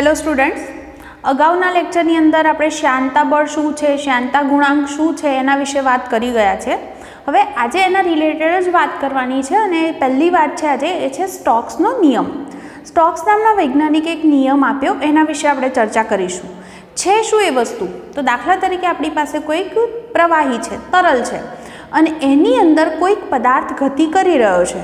Hello students, अगाउना लेक्चरनी अंदर आपणे श्यानता बळ शुं छे, श्यानता गुणांक शुं छे एना विषे बात करी गया छे। हवे आजे एना रिलेटेड ज बात करवानी छे अने पहली बात छे आजे ए छे स्टोक्सनो नियम। स्टोक्स नामना वैज्ञानिके एक नियम आप्यो, एना विषे आपणे चर्चा करीशुं। छे शुं ए वस्तु? तो दाखला तरीके आपणी पासे कोईक प्रवाही छे, तरल छे अने एनी अंदर कोईक पदार्थ गति करी रह्यो छे,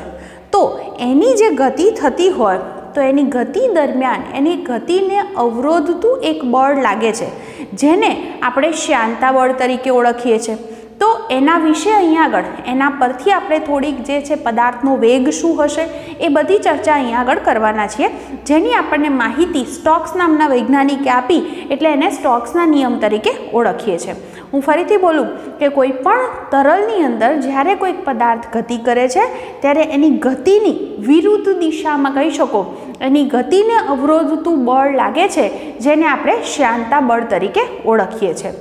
तो एनी जे गति थती होय तो एनी गति दरमियान एनी गतिने अवरोधतुं एक बळ लागे छे, जेने आपणे श्यानता बळ तरीके ओळखीए छे। तो एना विषे अहींया आगळ एना परथी आपणे थोड़ीक जे छे पदार्थनो वेग शुं हशे ए बधी चर्चा अहींया आगळ करवाना छीए, जेनी आपणने माहिती स्टोक्स नामना वैज्ञानिके आपी एटले एने स्टोक्सना नियम तरीके ओळखीए छे। हूँ फरीथी बोलूँ कि कोईपण तरलनी अंदर ज्यारे कोईक पदार्थ गति करे छे त्यारे एनी गतिनी विरुद्ध दिशामां कही शको एनी गतिने अवरोधतुं बळ लागे छे, जेने आपणे श्यानता बळ तरीके ओळखीए छे।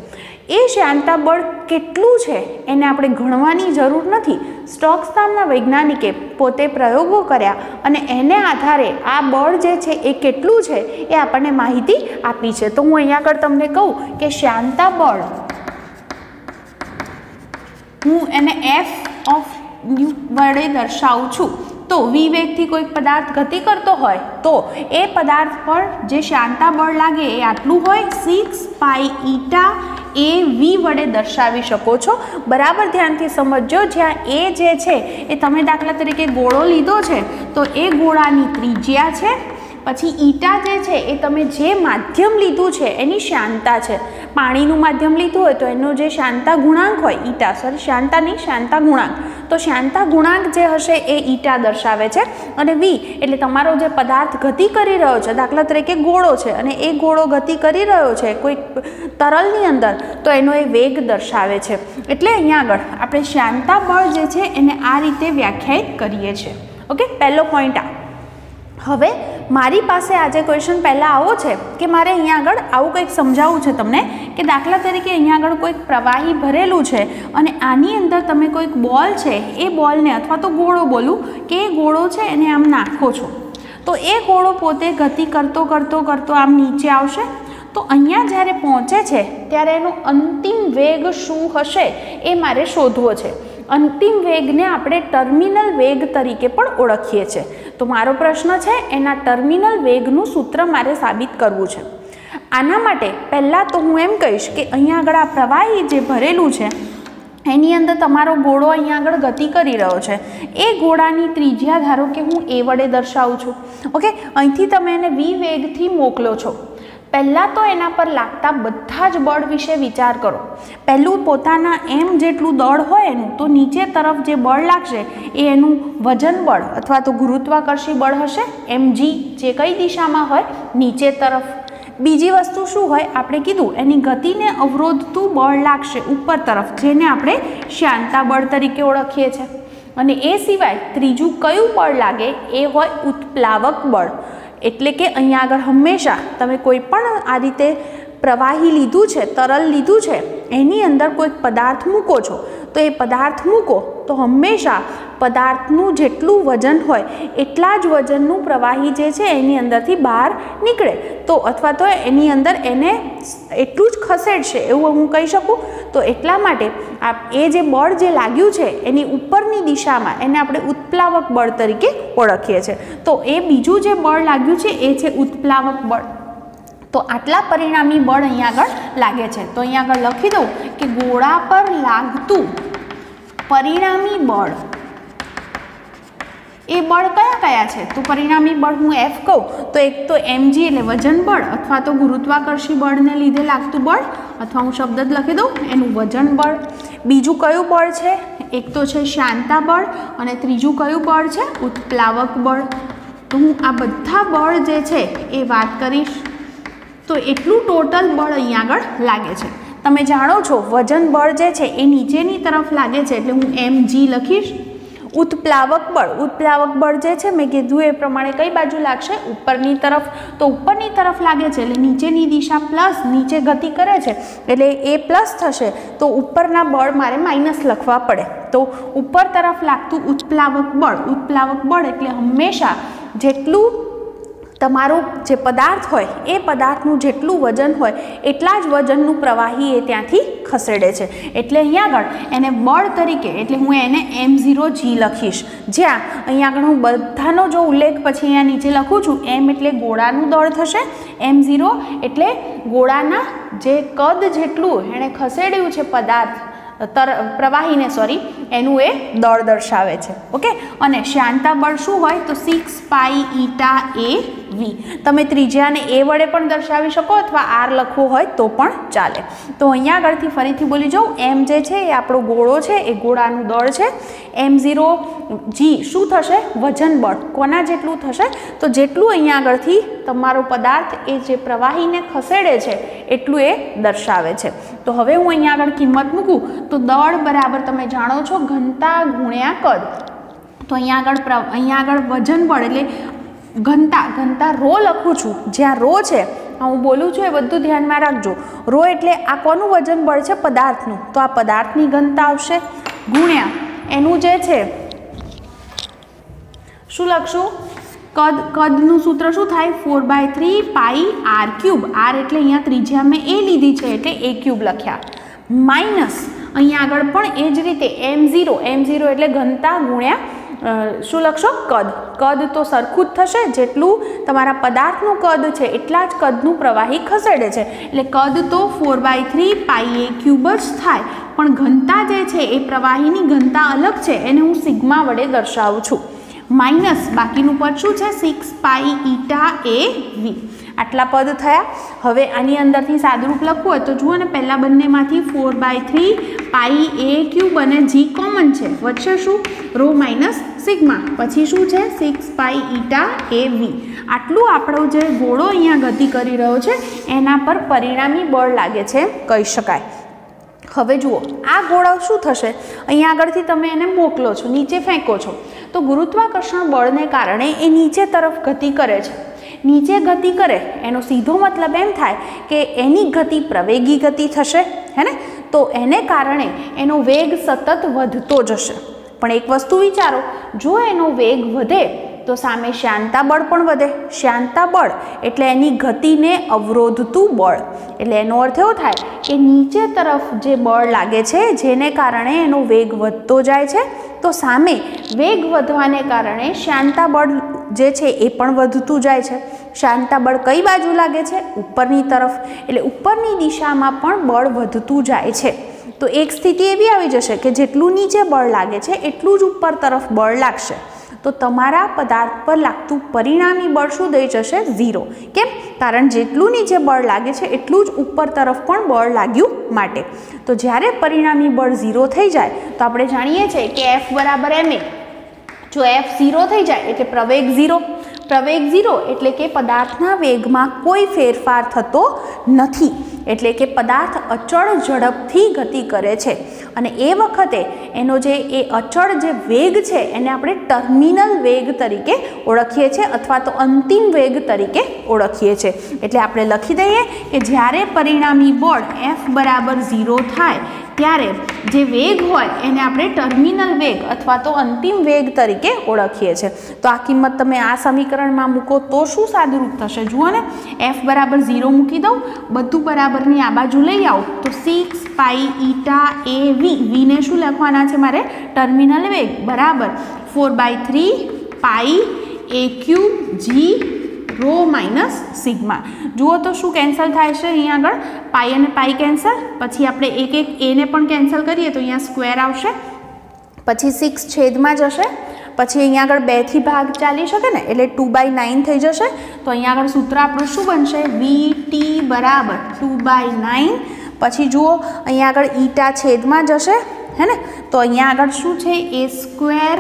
ए श्यानता बळ केटलुं छे एने आपणे गणवानी जरूर नथी। स्टोक्स नामना वैज्ञानिके पोते प्रयोगो कर्या अने एने आधारे आ बळ जे छे ए केटलुं छे ए आपणने माहिती आपी छे। तो हूँ अहींया आगळ तमने कहूं कि श्यानता बळ हूँ एने एफ ऑफ यू वडे दर्शावुं छुं। तो वी वेग थी कोई पदार्थ गति करतो होय तो ए पदार्थ पर जे श्यानता बळ लागे ए आटलुं होय 6 पाई ईटा ए वी वडे दर्शावी शको छो। बराबर ध्यानथी समझो, ज्यां ए जे छे ए तमे दाखला तरीके गोळो लीधो छे तो ए गोळानी त्रिज्या छे, पछी ईटा जे छे ए तमे जे माध्यम लीधुं छे एनी श्यानता छे। पाणीनुं माध्यम लीधुं होय तो एनो जे श्यानता गुणांक होय ईटा, सॉरी श्यानता नहीं श्यानता गुणांक, तो श्यानता गुणांक जे हशे ए ईटा दर्शावे छे अने वी एटले तमारो जे पदार्थ गति करी रह्यो छे, दाखला तरीके गोळो छे अने ए गोळो गति करी रह्यो छे कोई तरलनी अंदर तो एनो ए वेग दर्शावे छे। एटले अहींया आगळ आपणे श्यानता बळ जे छे एने आ रीते व्याख्यायित करीए छे। ओके, पहलो पॉइंट आ। हवे मारी पासे आज क्वेश्चन पहला आवो छे कि मारे अहींया आगळ आवुं कंईक समजावવું छे तमने कि दाखला तरीके अहींया आगळ कोईक प्रवाही भरेલું छे अने आनी अंदर तमे कोईक बॉल छे ए बॉलने अथवा तो गोळो बोलूं कि ए गोळो छे एने आम नाखो छो तो ए गोळो पोते गति करतो करतो करतो आम नीचे आवशे। तो अहींया ज्यारे पहोंचे छे त्यारे एनो अंतिम वेग शुं हशे ए मारे शोधवो छे। अंतिम वेग ने आपणे टर्मिनल वेग तरीके पण ओळखीए छे। तो मारो प्रश्न छे एना टर्मिनल वेगनुं सूत्र मारे साबित करवुं छे। आना माटे पहला तो हूँ एम कहीश कि अहींया आगळ आ प्रवाही जे भरेલું छे एनी अंदर तमारो गोळो अहींया आगळ गति करी रह्यो छे। ए गोळानी त्रिज्या धारो कि हूँ ए वडे दर्शावुं छुं। ओके, અહીંથી તમે એને v વેગથી મોકલો છો। पहला तो एना पर लागता बधा ज बळ विषे विचार करो। पहलू पोताना एम जेटलू दळ होय एनु तो नीचे तरफ जे बळ लागशे ए एनु वजन बळ अथवा तो गुरुत्वाकर्षी बळ हशे mg, जे कई दिशामां होय नीचे तरफ। बीजी वस्तु शुं होय आपणे कीधुं एनी गतिने अवरोधतुं बळ लागशे ऊपर तरफ, जेने आपणे श्यानता बळ तरीके ओळखीए छे। अने ए सिवाय त्रीजुं कयुं बळ लागे ए होय उत्प्लावक बळ। एटले के अहींया आगळ हमेशा तमे कोईपण आ रीते प्रवाही लीधुं छे, तरल लीधुं छे, एनी अंदर कोई पदार्थ मूको छो तो ए पदार्थ मूको तो हमेशा पदार्थनुं जेटलुं वजन होय एटला ज वजननुं प्रवाही जे छे एनी अंदरथी बहार निकळे तो अथवा तो एनी अंदर एने एटलुं ज खसेडशे एवुं हूँ कही शकूँ। तो एटला माटे ए जे बळ जे लाग्युं छे एनी उपरनी दिशामां एने आपणे उत्प्लावक बळ तरीके ओळखीए छे। तो ए बीजुं जे बळ लाग्युं छे ए छे उत्प्लावक बळ। तो आटला परिणामी बळ अहींया आगळ लागे छे। तो अहींया आगळ लखी दઉં कि गोळा पर लागतुं परिणामी बळ ए बळ कया कया छे? तो परिणामी बळ हूँ एफ कहूँ तो एक तो mg एटले वजन बळ अथवा तो गुरुत्वाकर्षी बळने लीधे लागतुं बळ, अथवा हूँ शब्द ज लखी दઉં एनुं वजन बळ। बीजुं कयुं बळ छे? एक तो छे श्यानता बळ अने त्रीजुं कयुं बळ छे? उत्प्लावक बळ। तो हूँ आ बधा बळ जे छे ए वात करीश। तो एटलू टोटल बळ अहींया आगळ लागे छे। तमे जाणो छो वजन बळ जे छे ए नीचेनी तरफ लागे छे एटले हूँ mg लखीश। उत्प्लावक बळ जे छे मैं कीधुं ए प्रमाणे कई बाजू लागशे? उपरनी तरफ। तो उपरनी तरफ लागे छे एटले नीचेनी दिशा प्लस, नीचे गति करे छे एटले ए प्लस थशे तो उपरना बळ मारे माइनस लखवा पड़े। तो उपर तरफ लागतुं उत्प्लावक बळ एटले हमेशा जेटलुं તમારું જે પદાર્થ હોય એ પદાર્થનું જેટલું વજન હોય એટલા જ વજનનું પ્રવાહી એ ત્યાંથી ખસેડે છે. એટલે અહીંયા આગળ એને બળ તરીકે, એટલે હું એને m0g લખીશ, જ્યાં અહીંયા આગળ હું બધાનો જો ઉલ્લેખ પછી અહીંયા નીચે લખું છું. m એટલે ગોળાનું દળ થશે, m0 એટલે ગોળાના જે કદ જેટલું એણે ખસેડ્યું છે પદાર્થ પ્રવાહીને, એનું એ દળ દર્શાવે છે. ઓકે, અને શ્યાનતા બળ શું હોય તો 6 પાઈ ઈટા એ વી. તમે ત્રિજ્યાને એ વડે પણ દર્શાવી શકો અથવા આર લખવું હોય તો પણ ચાલે. તો અહીંયા આગળથી ફરીથી બોલી જાઉં, એમ જે છે એ આપણો ગોળો છે, એ ગોળાનું દળ છે. m0g શું થશે? વજન બળ. કોના જેટલું થશે? તો જેટલું અહીંયા આગળથી તમારો પદાર્થ એ જે પ્રવાહીને ખસેડે છે એટલું એ દર્શાવે છે. તો હવે હું અહીંયા આગળ કિંમત મૂકું તો દળ બરાબર તમે જાણો છો ઘનતા ગુણ્યા કદ. તો અહીંયા આગળ વજન બળ એટલે ઘનતા રો લખું છું. જ્યાં રો છે હું બોલું છું એ બધું ધ્યાનમાં રાખજો. રો એટલે આ કોનું વજન બળ છે? પદાર્થનું. તો આ પદાર્થની ઘનતા આવશે ગુણ્યા એનું જે છે શું લખશું? કદનું સૂત્ર શું થાય? 4/3 પાઈ આર ક્યુબ. આર એટલે અહીંયા ત્રિજ્યા મેં એ લીધી છે એટલે એ ક્યુબ લખ્યા, માઇનસ અહીંયા આગળ પણ એ જ રીતે m0 એટલે ઘનતા ગુણ્યા શું લખશો? કદ તો સરખું જ થશે, જેટલું તમારા પદાર્થનું કદ છે એટલા જ કદનું પ્રવાહી ખસેડે છે. એટલે કદ તો 4/3 પાઈ એ ક્યુબ જ થાય, પણ ઘનતા જે છે એ પ્રવાહીની ઘનતા અલગ છે, એને હું સિગ્મા વડે દર્શાવું છું. માઇનસ બાકીનું પદ શું છે? 6 પાઈ ઈટા એ વી. આટલા પદ થયા. હવે આની અંદરથી સાદુરૂપ લખવું હોય તો જુઓ ને, પહેલાં બંનેમાંથી 4/3 પાઈ એ ક્યુબ અને જી કોમન છે, વચ્ચે શું? રો માઇનસ સિગ્મા, પછી શું છે? 6 પાઈ ઈટા એ વી. આટલું આપણો જે ગોળો અહીંયા ગતિ કરી રહ્યો છે એના પર પરિણામી બળ લાગે છે કહી શકાય. હવે જુઓ, આ ગોળો શું થશે? અહીંયા આગળથી તમે એને મોકલો છો, નીચે ફેંકો છો, તો ગુરુત્વાકર્ષણ બળને કારણે એ નીચે તરફ ગતિ કરે છે. નીચે ગતિ કરે એનો સીધો મતલબ એમ થાય કે એની ગતિ પ્રવેગી ગતિ થશે, હે ને? તો એને કારણે એનો વેગ સતત વધતો જશે. પણ એક વસ્તુ વિચારો, જો એનો વેગ વધે તો સામે શ્યાનતા બળ પણ વધે. શ્યાનતા બળ એટલે એની ગતિને અવરોધતું બળ. એટલે એનો અર્થ એવો થાય કે નીચે તરફ જે બળ લાગે છે જેને કારણે એનો વેગ વધતો જાય છે, તો સામે વેગ વધવાને કારણે શ્યાનતા બળ જે છે એ પણ વધતું જાય છે. શ્યાનતા બળ કઈ બાજુ લાગે છે? ઉપરની તરફ. એટલે ઉપરની દિશામાં પણ બળ વધતું જાય છે. તો એક સ્થિતિ એવી આવી જશે કે જેટલું નીચે બળ લાગે છે એટલું જ ઉપર તરફ બળ લાગશે. તો તમારા પદાર્થ પર લાગતું પરિણામી બળ શું થઈ જશે? 0. કેમ? કારણ જેટલું નીચે બળ લાગે છે એટલું જ ઉપર તરફ પણ બળ લાગ્યું માટે. તો જ્યારે પરિણામી બળ 0 થઈ જાય તો આપણે જાણીએ છીએ કે F બરાબર ma. જો F 0 થઈ જાય એટલે પ્રવેગ 0. પ્રવેગ 0 એટલે કે પદાર્થના વેગમાં કોઈ ફેરફાર થતો નથી, એટલે કે પદાર્થ અચળ ઝડપથી ગતિ કરે છે. અને એ વખતે એનો જે એ અચળ જે વેગ છે એને આપણે ટર્મિનલ વેગ તરીકે ઓળખીએ છીએ અથવા તો અંતિમ વેગ તરીકે ઓળખીએ છીએ. એટલે આપણે લખી દઈએ કે જ્યારે પરિણામી બળ F બરાબર 0 થાય ત્યારે જે વેગ હોય એને આપણે ટર્મિનલ વેગ અથવા તો અંતિમ વેગ તરીકે ઓળખીએ છીએ. તો આ કિંમત તમે આ સમીકરણમાં મૂકો તો શું સાદુરૂપ થશે? જુઓ ને, F બરાબર 0 મૂકી દઉં, બધું બરાબરની આ બાજુ લઈ આવું તો 6 પાઈ ઈટા એ વી. વીને શું લખવાના છે મારે? ટર્મિનલ વેગ બરાબર 4/3 પાઈ એ ક્યુબ જી રો માઇનસ સિગ્મા. જુઓ તો શું કેન્સલ થાય છે અહીંયા આગળ? પાઈ અને પાઈ કેન્સલ, પછી આપણે એક એને પણ કેન્સલ કરીએ તો અહીંયા સ્ક્વેર આવશે, પછી 6 છેદમાં જશે, પછી અહીંયા આગળ 2 થી ભાગ ચાલી શકે ને એટલે 2/9 થઈ જશે. તો અહીંયા આગળ સૂત્ર આપણું શું બનશે? VT બરાબર 2/9. પછી જુઓ અહીંયા આગળ ઈટા છેદમાં જશે, હે ને? તો અહીંયા આગળ શું છે? a²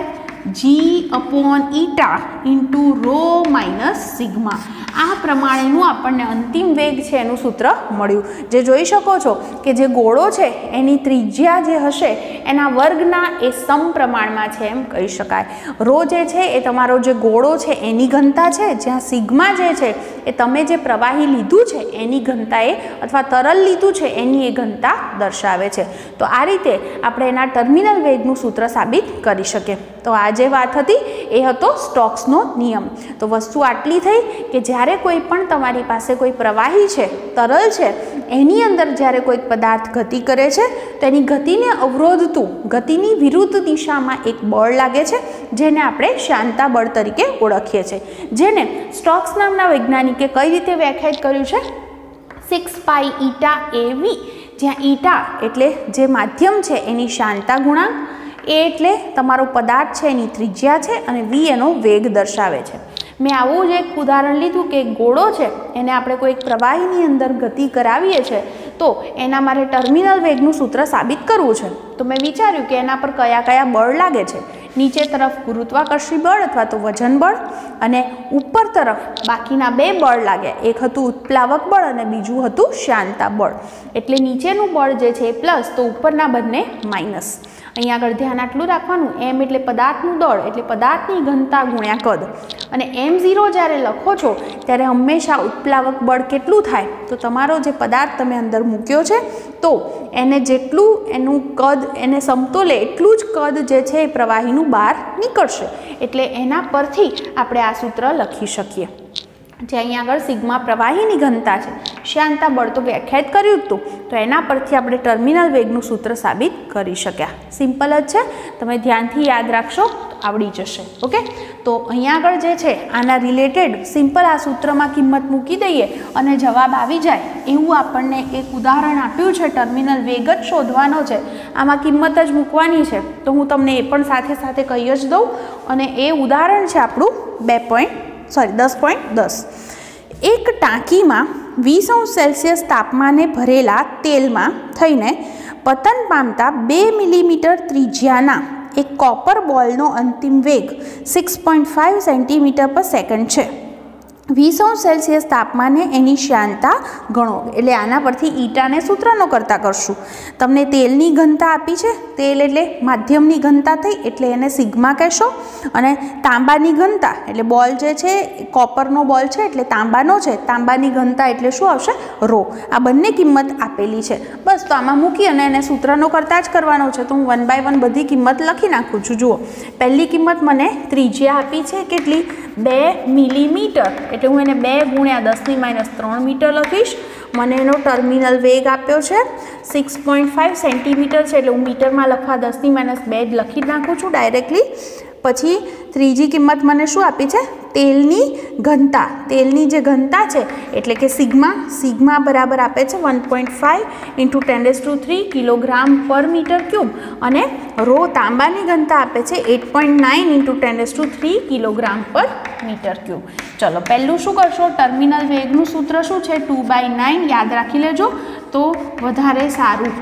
g/ઈટા ઇન્ટુ રો માઇનસ સિગ્મા. આ પ્રમાણેનું આપણને અંતિમ વેગ છે એનું સૂત્ર મળ્યું. જે જોઈ શકો છો કે જે ગોળો છે એની ત્રિજ્યા જે હશે એના વર્ગના એ સમપ્રમાણમાં છે એમ કહી શકાય. રો જે છે એ તમારો જે ગોળો છે એની ઘનતા છે, જ્યાં સિગ્મા જે છે એ તમે જે પ્રવાહી લીધું છે એની ઘનતાએ અથવા તરલ લીધું છે એની એ ઘનતા દર્શાવે છે. તો આ રીતે આપણે એના ટર્મિનલ વેગનું સૂત્ર સાબિત કરી શકીએ. તો આ જે વાત હતી એ હતો સ્ટોક્સનો નિયમ. તો વસ્તુ આટલી થઈ કે જ્યારે કોઈ પણ તમારી પાસે કોઈ પ્રવાહી છે, તરલ છે, એની અંદર જ્યારે કોઈ પદાર્થ ગતિ કરે છે તો એની ગતિને અવરોધતું, ગતિની વિરુદ્ધ દિશામાં એક બળ લાગે છે, જેને આપણે શાંતા બળ તરીકે ઓળખીએ છીએ, જેને સ્ટોક્સ નામના વૈજ્ઞાનિકે કઈ રીતે વ્યાખ્યાયિત કર્યું છે? 6 પાઈ ઈટા AV, જ્યાં ઈટા એટલે જે માધ્યમ છે એની શાંતા ગુણાંક, એ એટલે તમારો પદાર્થ છે એની ત્રિજ્યા છે, અને V એનો વેગ દર્શાવે છે. મેં આવું જ એક ઉદાહરણ લીધું કે ગોળો છે એને આપણે કોઈ પ્રવાહીની અંદર ગતિ કરાવીએ છીએ તો એના મારે ટર્મિનલ વેગનું સૂત્ર સાબિત કરવું છે. તો મેં વિચાર્યું કે એના પર કયા કયા બળ લાગે છે. નીચે તરફ ગુરુત્વાકર્ષી બળ અથવા તો વજન બળ, અને ઉપર તરફ બાકીના બે બળ લાગ્યા. એક હતું ઉત્પ્લાવક બળ અને બીજું હતું શાંતા બળ. એટલે નીચેનું બળ જે છે એ પ્લસ, તો ઉપરના બંને માઇનસ. અહીંયા આગળ ધ્યાન આટલું રાખવાનું, m એટલે પદાર્થનું દળ, એટલે પદાર્થની ઘનતા ગુણ્યા કદ. અને m0 જ્યારે લખો છો ત્યારે હંમેશા ઉત્પ્લાવક બળ કેટલું થાય? તો તમારો જે પદાર્થ તમે અંદર મૂક્યો છે તો એને જેટલું એનું કદ એને સમતોલે એટલું જ કદ જે છે એ પ્રવાહીનું બહાર નીકળશે. એટલે એના પરથી આપણે આ સૂત્ર લખી શકીએ. જે અહીંયા આગળ સિગ્મા પ્રવાહીની ઘનતા છે, શાંતા બળ તો વ્યાખ્યાયિત કર્યું હતું, તો એના પરથી આપણે ટર્મિનલ વેગનું સૂત્ર સાબિત કરી શક્યા. સિમ્પલ જ છે, તમે ધ્યાનથી યાદ રાખશો આવડી જશે. ઓકે, તો અહીંયા આગળ જે છે આના રિલેટેડ સિમ્પલ આ સૂત્રમાં કિંમત મૂકી દઈએ અને જવાબ આવી જાય એવું આપણને એક ઉદાહરણ આપ્યું છે. ટર્મિનલ વેગ જ શોધવાનો છે, આમાં કિંમત જ મૂકવાની છે. તો હું તમને એ પણ સાથે સાથે કહી જ દઉં, અને એ ઉદાહરણ છે આપણું 10.10. એક ટાંકીમાં 20°C તાપમાને ભરેલા તેલમાં થઈને પતન પામતા 2 મિલીમીટર ત્રિજ્યાના એક કોપર બોલનો અંતિમ વેગ 6.5 cm/s છે. 20°C તાપમાને એની શાંતા ગણો. એટલે આના પરથી ઈટાને સૂત્રનો કરતા કરશું. તમને તેલની ઘનતા આપી છે, તેલ એટલે માધ્યમની ઘનતા થઈ, એટલે એને સિગ્મા કહેશો. અને તાંબાની ઘનતા એટલે બોલ જે છે કોપરનો બોલ છે એટલે તાંબાનો છે, તાંબાની ઘનતા એટલે શું આવશે? ρ. આ બંને કિંમત આપેલી છે. બસ, તો આમાં મૂકી અને એને સૂત્રનો કરતા જ કરવાનો છે. તો હું 1 by 1 બધી કિંમત લખી નાખું છું. જુઓ, પહેલી કિંમત મને ત્રિજ્યા આપી છે કેટલી? 2 મિલીમીટર, એટલે હું એને 2 × 10⁻³ મીટર લખીશ. મને એનો ટર્મિનલ વેગ આપ્યો છે 6.5 સેન્ટીમીટર છે, એટલે હું મીટરમાં લખવા 10⁻² જ લખી નાખું છું ડાયરેક્ટલી. પછી ત્રીજી કિંમત મને શું આપી છે? તેલની ઘનતા. તેલની જે ઘનતા છે એટલે કે સિગ્મા બરાબર આપે છે 1.5 × 10³ kg/m³. અને ρ તાંબાની ઘનતા આપે છે 8.9 × 10³ kg/m³. ચલો, પહેલું શું કરશો? ટર્મિનલ વેગનું સૂત્ર શું છે? 2/9 યાદ રાખી લેજો તો વધારે સારું.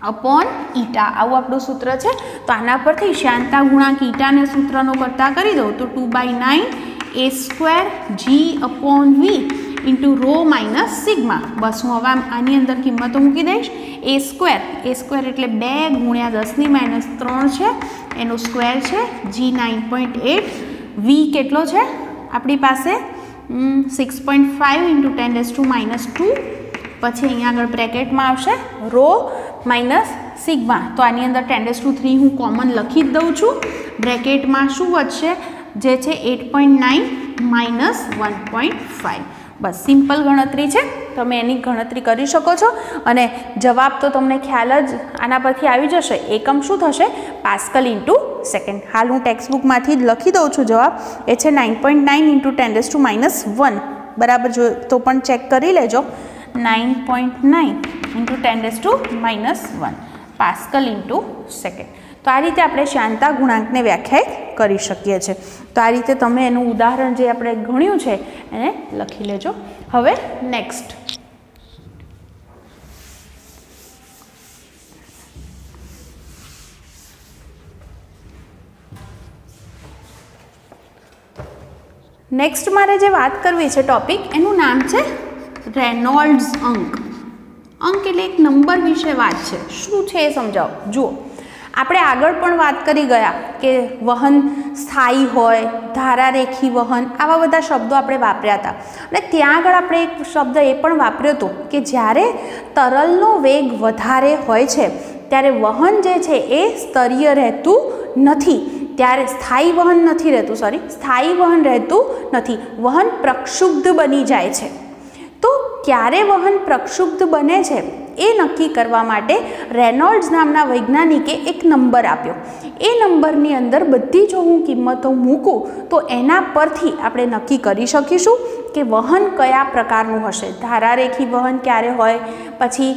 અપોન ઈટા, આવું આપણું સૂત્ર છે. તો આના પરથી શાંતા ગુણાંક ઈટાને સૂત્રનો કરતા કરી દઉં તો 2/9 A²G/V × ρ - સિગ્મા. બસ, હું હવે આની અંદર કિંમતો મૂકી દઈશ. A² એટલે 2 × 10⁻³ છે, એનો સ્ક્વેર છે. G 9.8, V કેટલો છે આપણી પાસે? 6.5 × 10⁻². પછી અહીંયા આગળ બ્રેકેટમાં આવશે ρ - સિગ્મા. તો આની અંદર 10⁻³ હું કોમન લખી જ દઉં છું. બ્રેકેટમાં શું વધશે? જે છે 8.9 - 1.5. બસ, સિમ્પલ ગણતરી છે, તમે એની ગણતરી કરી શકો છો. અને જવાબ તો તમને ખ્યાલ જ આના પરથી આવી જશે. એકમ શું થશે? Pascal × second. હાલ હું ટેક્સ્ટબુકમાંથી જ લખી દઉં છું જવાબ. એ છે 9.9 × 10⁻⁻1. બરાબર, જો તો પણ ચેક કરી લેજો. 9.9 × 10⁻⁻1 પાસ્કલ × સેકન્ડ. તો આ રીતે આપણે શાંતા ગુણાંકને વ્યાખ્યાયિત કરી શકીએ છીએ. તો આ રીતે તમે એનું ઉદાહરણ જે આપણે ગણ્યું છે એને લખી લેજો. હવે નેક્સ્ટ મારે જે વાત કરવી છે ટોપિક, એનું નામ છે રેનોલ્ડ્સ અંક. અંક એટલે એક નંબર વિશે વાત છે. શું છે એ સમજાવો. જુઓ, આપણે આગળ પણ વાત કરી ગયા કે વહન સ્થાયી હોય, ધારારેખી વહન, આવા બધા શબ્દો આપણે વાપર્યા હતા. અને ત્યાં આગળ આપણે એક શબ્દ એ પણ વાપર્યો હતો કે જ્યારે તરલનો વેગ વધારે હોય છે ત્યારે વહન જે છે એ સ્તરીય રહેતું નથી. ત્યારે સ્થાયી વહન નથી રહેતું, સ્થાયી વહન રહેતું નથી, વહન પ્રક્ષુબ્ધ બની જાય છે. તો ક્યારે વહન પ્રક્ષુબ્ધ બને છે એ નક્કી કરવા માટે રેનોલ્ડ્સ નામના વૈજ્ઞાનિકે એક નંબર આપ્યો. એ નંબરની અંદર બધી જો હું કિંમતો મૂકું તો એના પરથી આપણે નક્કી કરી શકીશું કે વહન કયા પ્રકારનું હશે. ધારારેખી વહન ક્યારે હોય, પછી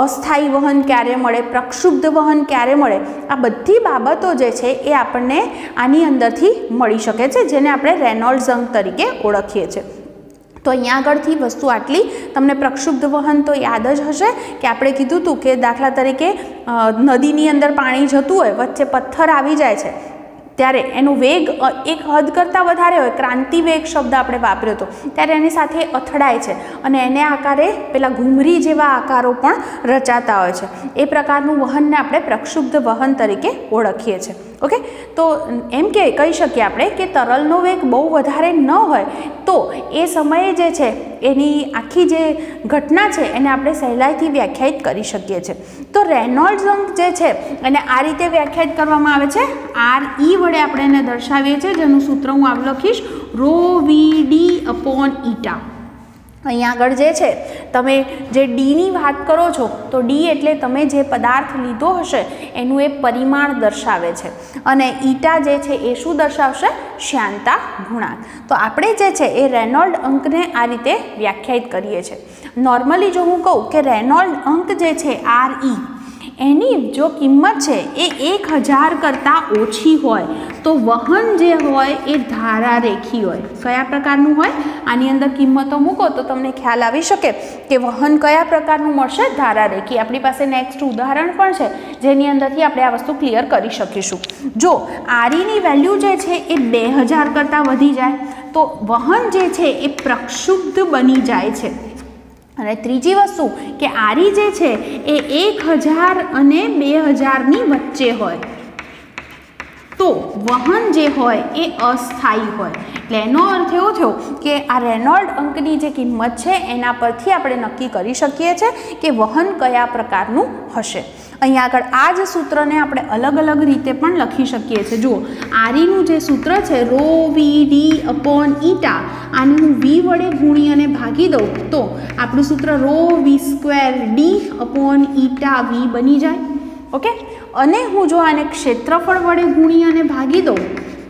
અસ્થાયી વહન ક્યારે મળે, પ્રક્ષુબ્ધ વહન ક્યારે મળે, આ બધી બાબતો જે છે એ આપણને આની અંદરથી મળી શકે છે, જેને આપણે રેનોલ્ડ્સ અંક તરીકે ઓળખીએ છીએ. તો અહીંયા આગળથી વસ્તુ આટલી. તમને પ્રક્ષુબ્ધ વહન તો યાદ જ હશે કે આપણે કીધું હતું કે દાખલા તરીકે નદીની અંદર પાણી જતું હોય, વચ્ચે પથ્થર આવી જાય છે, ત્યારે એનો વેગ એક હદ કરતાં વધારે હોય, ક્રાંતિ વેગ શબ્દ આપણે વાપર્યો હતો, ત્યારે એની સાથે અથડાય છે અને એને આકારે પેલા ઘૂમરી જેવા આકારો પણ રચાતા હોય છે. એ પ્રકારનું વહનને આપણે પ્રક્ષુબ્ધ વહન તરીકે ઓળખીએ છીએ. ઓકે, તો એમ કે કહી શકીએ આપણે કે તરલનો વેગ બહુ વધારે ન હોય તો એ સમયે જે છે એની આખી જે ઘટના છે એને આપણે સહેલાઈથી વ્યાખ્યાયિત કરી શકીએ છીએ. તો રેનોલ્ડ્સ અંક જે છે એને આ રીતે વ્યાખ્યાયિત કરવામાં આવે છે. RE વડે આપણે એને દર્શાવીએ છીએ, જેનું સૂત્ર હું આવ લખીશ, ρVD/η. અહીંયા આગળ જે છે તમે જે ડીની વાત કરો છો તો ડી એટલે તમે જે પદાર્થ લીધો હશે એનું એ પરિમાણ દર્શાવે છે, અને ઈટા જે છે એ શું દર્શાવશે? શ્યાનતા ગુણાંક. તો આપણે જે છે એ રેનોલ્ડ અંકને આ રીતે વ્યાખ્યાયિત કરીએ છીએ. નોર્મલી જો હું કહું કે રેનોલ્ડ અંક જે છે RE એની જો કિંમત છે એ 1000 કરતાં ઓછી હોય તો વહન જે હોય એ ધારારેખી હોય. કયા પ્રકારનું હોય? આની અંદર કિંમતો મૂકો તો તમને ખ્યાલ આવી શકે કે વહન કયા પ્રકારનું મળશે? ધારારેખી. આપણી પાસે નેક્સ્ટ ઉદાહરણ પણ છે જેની અંદરથી આપણે આ વસ્તુ ક્લિયર કરી શકીશું. જો REની વેલ્યુ જે છે એ 2000 કરતાં વધી જાય તો વહન જે છે એ પ્રક્ષુબ્ધ બની જાય છે. અને ત્રીજી વસ્તુ કે RE જે છે એ 1000 અને 2000ની વચ્ચે હોય તો વહન જે હોય એ અસ્થાયી હોય. એટલે એનો અર્થ એવો થયો કે આ રેનોલ્ડ અંકની જે કિંમત છે એના પરથી આપણે નક્કી કરી શકીએ છીએ કે વહન કયા પ્રકારનું હશે. અહીંયા આગળ આ જ સૂત્રને આપણે અલગ અલગ રીતે પણ લખી શકીએ છીએ. જુઓ, REનું જે સૂત્ર છે ρVD/η, આને હું V વડે ગુણી અને ભાગી દઉં તો આપણું સૂત્ર ρV²D/η બની જાય. ઓકે, અને હું જો આને ક્ષેત્રફળ વડે ગુણી અને ભાગી દઉં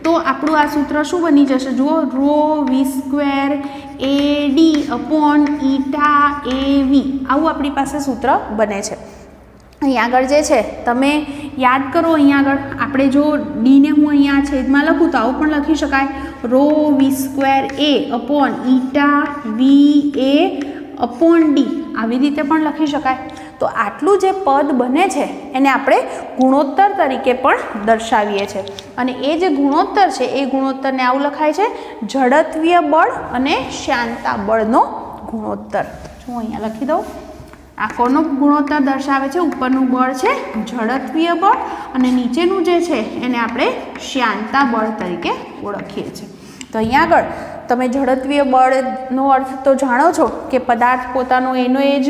તો આપણું આ સૂત્ર શું બની જશે? જુઓ, ρV²AD/ηAV આવું આપણી પાસે સૂત્ર બને છે. અહીં આગળ જે છે તમે યાદ કરો, અહીંયા આગળ આપણે જો ડીને હું અહીંયા છેદમાં લખું તો આવું પણ લખી શકાય, ρV²A/VA/D આવી રીતે પણ લખી શકાય. તો આટલું જે પદ બને છે એને આપણે ગુણોત્તર તરીકે પણ દર્શાવીએ છીએ, અને એ જે ગુણોત્તર છે એ ગુણોત્તરને આવું લખાય છે, જડત્વીય બળ અને શ્યાનતા બળનો ગુણોત્તર. હું અહીંયા લખી દઉં. આ કોનો ગુણોત્તર દર્શાવે છે? ઉપરનું બળ છે જડત્વીય બળ અને નીચેનું જે છે એને આપણે શ્યાનતા બળ તરીકે ઓળખીએ છીએ. તો અહીંયા આગળ તમે જડત્વીય બળનો અર્થ તો જાણો છો કે પદાર્થ પોતાનો એનો એ જ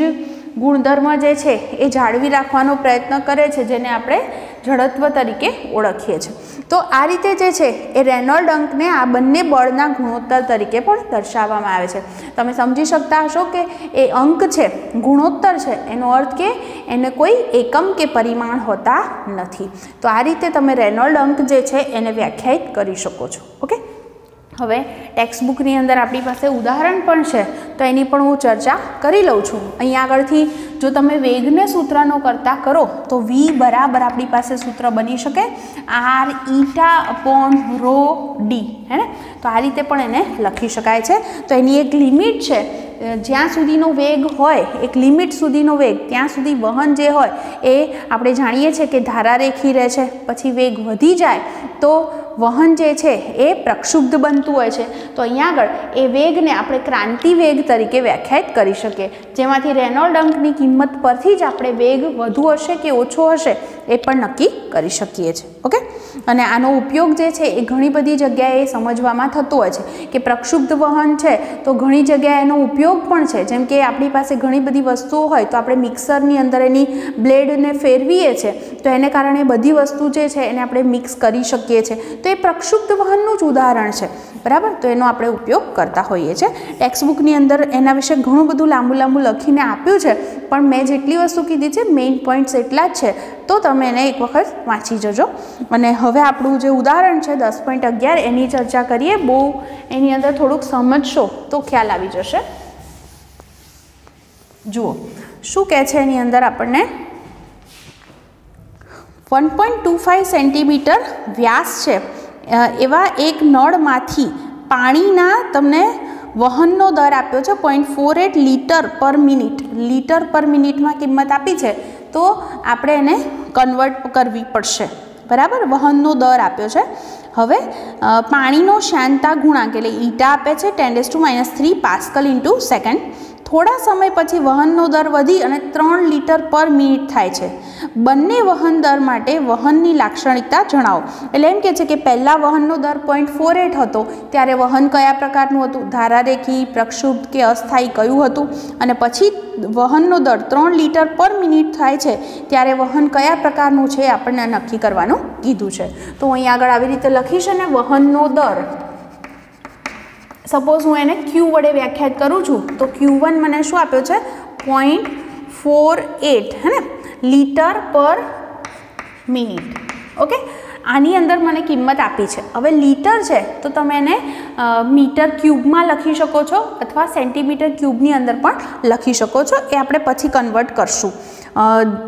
ગુણધર્મ જે છે એ જાળવી રાખવાનો પ્રયત્ન કરે છે, જેને આપણે જડત્વ તરીકે ઓળખીએ છીએ. તો આ રીતે જે છે એ રેનોલ્ડ અંકને આ બંને બળના ગુણોત્તર તરીકે પણ દર્શાવવામાં આવે છે. તમે સમજી શકતા હશો કે એ અંક છે, ગુણોત્તર છે, એનો અર્થ કે એને કોઈ એકમ કે પરિમાણ હોતા નથી. તો આ રીતે તમે રેનોલ્ડ અંક જે છે એને વ્યાખ્યાયિત કરી શકો છો. ઓકે, હવે ટેક્સ્ટ બુકની અંદર આપણી પાસે ઉદાહરણ પણ છે તો એની પણ હું ચર્ચા કરી લઉં છું. અહીંયા આગળથી જો તમે વેગને સૂત્રનો કરતા કરો તો V બરાબર આપણી પાસે સૂત્ર બની શકે Rη/ρD, હે ને? તો આ રીતે પણ એને લખી શકાય છે. તો એની એક લિમિટ છે, જ્યાં સુધીનો વેગ હોય, એક લિમિટ સુધીનો વેગ, ત્યાં સુધી વહન જે હોય એ આપણે જાણીએ છીએ કે ધારારેખી રહે છે. પછી વેગ વધી જાય તો વહન જે છે એ પ્રક્ષુબ્ધ બનતું હોય છે. તો અહીંયા આગળ એ વેગને આપણે ક્રાંતિ વેગ તરીકે વ્યાખ્યાયિત કરી શકીએ, જેમાંથી રેનોલ્ડ અંકની કિંમત પરથી જ આપણે વેગ વધુ હશે કે ઓછો હશે એ પણ નક્કી કરી શકીએ છીએ. ઓકે, અને આનો ઉપયોગ જે છે એ ઘણી બધી જગ્યાએ સમજવામાં થતો હોય છે કે પ્રક્ષુબ્ધ વહન છે તો ઘણી જગ્યાએ એનો ઉપયોગ પણ છે. જેમ કે આપણી પાસે ઘણી બધી વસ્તુઓ હોય તો આપણે મિક્સરની અંદર એની બ્લેડને ફેરવીએ છીએ તો એને કારણે બધી વસ્તુ જે છે એને આપણે મિક્સ કરી શકીએ છીએ. તો એ પ્રક્ષુબ્ધ વહનનું જ ઉદાહરણ છે, બરાબર. તો એનો આપણે ઉપયોગ કરતા હોઈએ છીએ. ટેક્સ્ટ બુકની અંદર એના વિશે ઘણું બધું લાંબુ લખીને આપ્યું છે, પણ મેં જેટલી વસ્તુ કીધી છે મેઇન પોઈન્ટ્સ એટલા જ છે, તો તમે એને એક વખત વાંચી જજો. અને હવે આપણું જે ઉદાહરણ છે 10.11 એની ચર્ચા કરીએ. બહુ એની અંદર થોડુંક સમજશો તો ખ્યાલ આવી જશે. જુઓ શું કહે છે એની અંદર આપણને 1.25 સેન્ટીમીટર વ્યાસ છે એવા એક નળમાંથી પાણીના તમને વહનનો દર આપ્યો છે 0.48 લીટર પર મિનિટ. લીટર પર મિનિટમાં કિંમત આપી છે તો આપણે એને કન્વર્ટ કરવી પડશે, બરાબર. વહનનો દર આપ્યો છે. હવે પાણીનો શ્યાનતા ગુણાંક એટલે ઈટા આપે છે 10⁻³ પાસ્કલ ઇન્ટુ સેકન્ડ. થોડા સમય પછી વહનનો દર વધી અને 3 લીટર પર મિનિટ થાય છે. બંને વહન દર માટે વહનની લાક્ષણિકતા જણાવો. એટલે એમ કહે છે કે પહેલાં વહનનો દર 0.48 હતો ત્યારે વહન કયા પ્રકારનું હતું, ધારારેખી, પ્રક્ષુબ્ધ કે અસ્થાયી કયું હતું, અને પછી વહનનો દર 3 લીટર પર મિનિટ થાય છે ત્યારે વહન કયા પ્રકારનું છે આપણને નક્કી કરવાનું કીધું છે. તો અહીં આગળ આવી રીતે લખીશ ને વહનનો દર. સપોઝ હું એને Q વડે વ્યાખ્યાયિત કરું છું તો Q1 મને શું આપ્યો છે 0.48 હે ને લીટર પર મિનિટ. ઓકે, આની અંદર મને કિંમત આપી છે. હવે લીટર છે તો તમે એને મીટર ક્યુબમાં લખી શકો છો અથવા સેન્ટીમીટર ક્યુબની અંદર પણ લખી શકો છો. એ આપણે પછી કન્વર્ટ કરશું.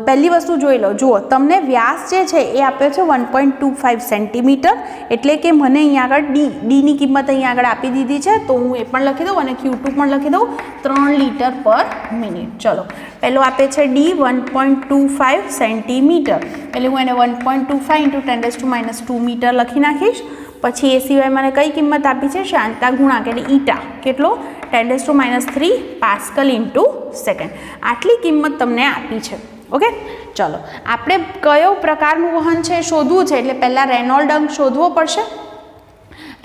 પહેલી વસ્તુ જોઈ લો. જુઓ, તમને વ્યાસ જે છે એ આપ્યો છે 1.25 સેન્ટીમીટર. એટલે કે મને અહીંયા આગળ ડીની કિંમત અહીંયા આગળ આપી દીધી છે તો હું એ પણ લખી દઉં અને Q2 પણ લખી દઉં 3 લીટર પર મિનિટ. ચલો, પહેલો આપે છે ડી 1.25 સેન્ટીમીટર એટલે હું એને 1.25 × 10⁻² મીટર લખી નાખીશ. પછી એ સિવાય મને કઈ કિંમત આપી છે, શ્યાનતા ગુણાંક એટલે ઈટા કેટલો 10⁻³ પાસ્કલ ઇન્ટુ સેકન્ડ. આટલી કિંમત તમને આપી છે. ઓકે, ચલો આપણે કયો પ્રકારનું વહન છે શોધવું છે એટલે પહેલાં રેનોલ્ડ અંક શોધવો પડશે.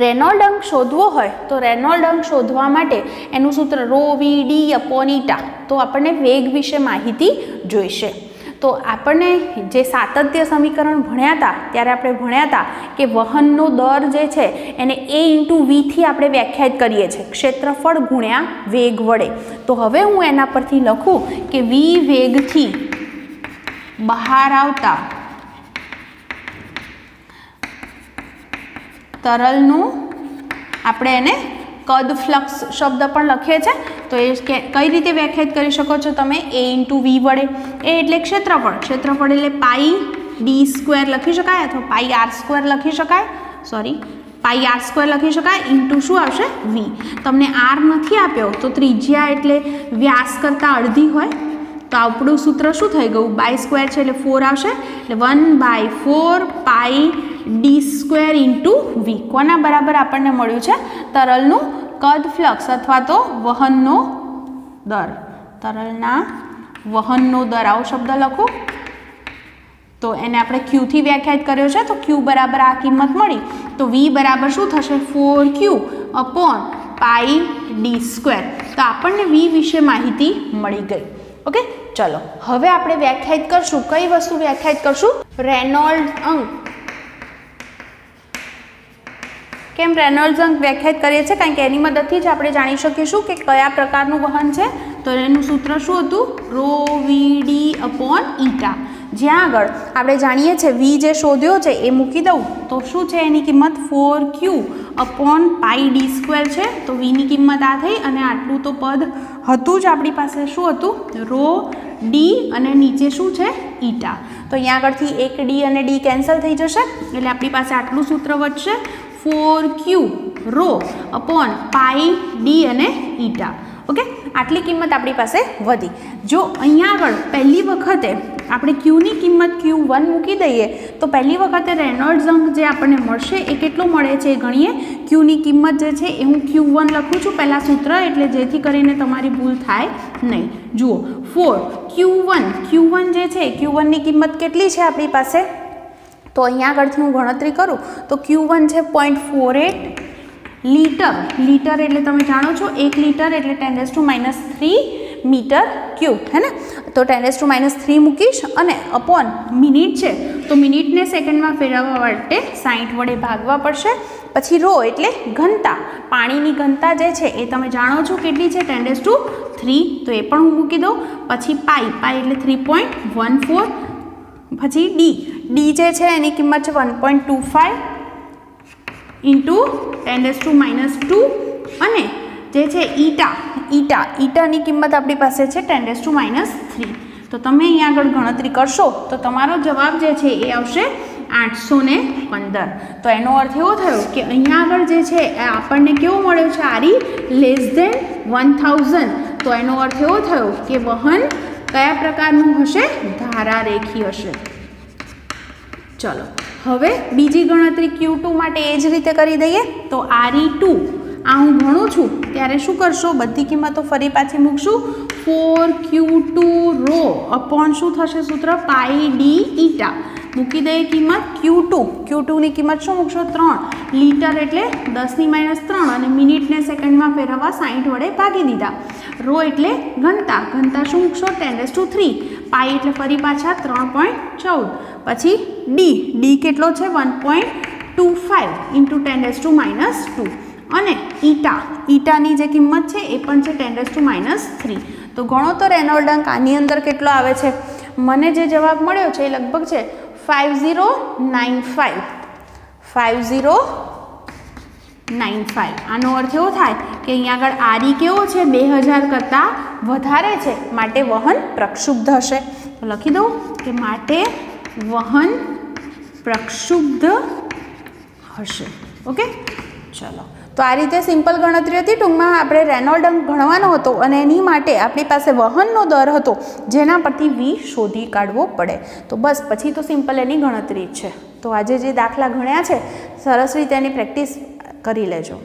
રેનોલ્ડ અંક શોધવો હોય તો રેનોલ્ડ અંક શોધવા માટે એનું સૂત્ર ρ/v/d/η. તો આપણને વેગ વિશે માહિતી જોઈશે. તો આપણને જે સાતત્ય સમીકરણ ભણ્યા હતા ત્યારે આપણે ભણ્યા હતા કે વહનનો દર જે છે એને a × v થી આપણે વ્યાખ્યાયિત કરીએ છીએ, ક્ષેત્રફળ ગુણ્યા વેગ વડે. તો હવે હું એના પરથી લખું કે v વેગથી બહાર આવતા તરલનું આપણે એને કદ ફ્લક્સ શબ્દ પણ લખીએ છીએ. તો એ કઈ રીતે વ્યાખ્યાયિત કરી શકો છો તમે a × v વડે. એ એટલે ક્ષેત્રફળ. ક્ષેત્રફળ એટલે πd² લખી શકાય અથવા πr² લખી શકાય. πr² લખી શકાય ઇન્ટુ શું આવશે v. તમને r નથી આપ્યો તો ત્રિજ્યા એટલે વ્યાસ કરતાં અડધી હોય તો આપણું સૂત્ર શું થઈ ગયું, બાય² છે એટલે 4 આવશે એટલે 1/4 πd² × v. કોના બરાબર આપણને મળ્યું છે, તરલનું કદ ફ્લક્સ અથવા તો વહનનો દર. તરલના વહનનો દર આવો શબ્દ લખો તો એને આપણે Q થી વ્યાખ્યાયિત કર્યો છે. તો Q બરાબર આ કિંમત મળી તો V બરાબર શું થશે 4Q/πd². તો આપણને V વિશે માહિતી મળી ગઈ. ઓકે, ચલો હવે આપણે વ્યાખ્યાયિત કરશું. કઈ વસ્તુ વ્યાખ્યાયિત કરશું, રેનોલ્ડ અંક. કેમ રેનોલ્ડ્સ અંક વ્યાખ્યાયિત કરીએ છીએ, કારણ કે એની મદદથી જ આપણે જાણી શકીશું કે કયા પ્રકારનું વહન છે. તો એનું સૂત્ર શું હતું, ρ/v/d/η. જ્યાં આગળ આપણે જાણીએ છીએ v જે શોધ્યો છે એ મૂકી દઉં તો શું છે એની કિંમત 4Q/πd² છે. તો v ની કિંમત આ થઈ અને આટલું તો પદ હતું જ આપણી પાસે. શું હતું, ρ/d અને નીચે શું છે ઈટા. તો અહીંયા આગળથી એક d અને d કેન્સલ થઈ જશે એટલે આપણી પાસે આટલું સૂત્ર વધશે 4Q ρ/πd અને ઈટા. ઓકે, આટલી કિંમત આપણી પાસે વધી. જો અહીંયા આગળ પહેલી વખતે આપણે ક્યુની કિંમત Q1 મૂકી દઈએ તો પહેલી વખતે રેનોલ્ડ્સ અંક જે આપણને મળશે એ કેટલો મળે છે એ ગણીએ. ક્યુની કિંમત જે છે એ હું Q1 લખું છું પહેલાં સૂત્ર, એટલે જેથી કરીને તમારી ભૂલ થાય નહીં. જુઓ 4 Q1 જે છે Q1ની કિંમત કેટલી છે આપણી પાસે, તો અહીંયા આગળથી હું ગણતરી કરું તો Q1 છે 0.48 લીટર એટલે તમે જાણો છો 1 લીટર એટલે 10⁻³ મીટર ક્યુબ, હે ને. તો 10⁻³ મૂકીશ અને અપોન મિનિટ છે તો મિનિટને સેકન્ડમાં ફેરવવા માટે 60 વડે ભાગવા પડશે. પછી રો એટલે ઘનતા, પાણીની ઘનતા જે છે એ તમે જાણો છો કેટલી છે 10⁻³ તો એ પણ હું મૂકી દઉં. પછી પાઈ એટલે 3.14. પછી ડી જે છે એની કિંમત છે 1.25 ઇન્ટુ 10⁻², અને જે છે ઈટાની કિંમત આપણી પાસે છે 10⁻³ તો તમે અહીંયા આગળ ગણતરી કરશો તો તમારો જવાબ જે છે એ આવશે 815. તો એનો અર્થ એવો થયો કે અહીંયા આગળ જે છે એ આપણને કેવો મળ્યો છે RE <1000. તો એનો અર્થ એવો થયો કે વહન કયા પ્રકારનું હશે, ધારારેખી હશે. ચલો હવે બીજી ગણતરી Q2 માટે એ જ રીતે કરી દઈએ. તો RE2 આ હું ભણું છું ત્યારે શું કરશો, બધી કિંમતો ફરી પાછી મૂકશું. 4Q2 રો અપોન શું થશે સૂત્ર, પાઈ ડી ઈટા મૂકી દઈએ કિંમત. Q2ની કિંમત શું મૂકશો, 3 લીટર એટલે 10⁻³ અને મિનિટને સેકન્ડમાં ફેરવવા 60 વડે ભાગી દીધા. રો એટલે ઘનતા શું મૂકશો 10⁻³. પાઈ એટલે ફરી પાછા 3.14. પછી ડી કેટલો છે 1.25 ઇન્ટુ 10⁻². અને ઈટાની જે કિંમત છે એ પણ છે 10⁻³. તો ગણો તો રેનોલ્ડ અંક આની અંદર કેટલો આવે છે. મને જે જવાબ મળ્યો છે એ લગભગ છે 5095. આનો અર્થ એવો થાય કે અહીંયા આગળ RE કેવો છે 2000 કરતાં વધારે છે, માટે વહન પ્રક્ષુબ્ધ હશે. તો લખી દઉં કે માટે વહન પ્રક્ષુબ્ધ હશે. ઓકે, ચલો. તો આ રીતે સિમ્પલ ગણતરી હતી. ટૂંકમાં આપણે રેનોલ્ડ અંક ગણવાનો હતો અને એની માટે આપણી પાસે વહનનો દર હતો જેના પરથી V શોધી કાઢવો પડે. તો બસ પછી તો સિમ્પલ એની ગણતરી જ છે. તો આજે જે દાખલા ગણ્યા છે સરસ રીતે એની પ્રેક્ટિસ કરી લેજો.